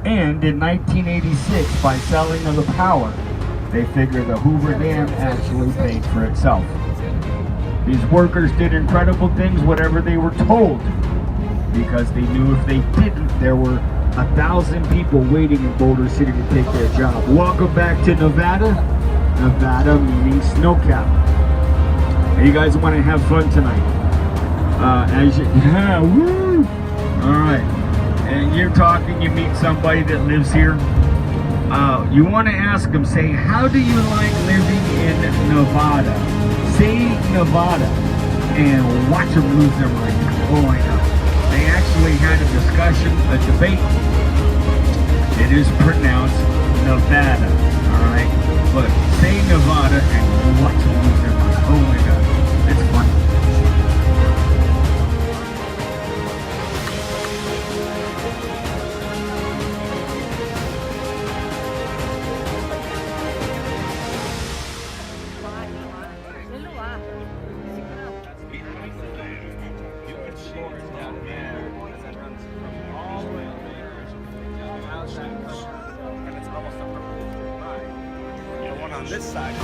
And in 1986, by selling of the power, they figured the Hoover Dam actually paid for itself. These workers did incredible things, whatever they were told, because they knew if they didn't, there were 1,000 people waiting in Boulder City to take their job. Welcome back to Nevada. Nevada meaning snowcap. Hey, you guys want to have fun tonight? Yeah, woo! All right. And you're talking, you meet somebody that lives here. You want to ask them, say, how do you like living in Nevada? Say Nevada, and watch them lose their mind. Oh, I know. They actually had a discussion, a debate. It is pronounced Nevada, all right? But say Nevada and watch them lose their mind. Oh my God, it's fun. On this side.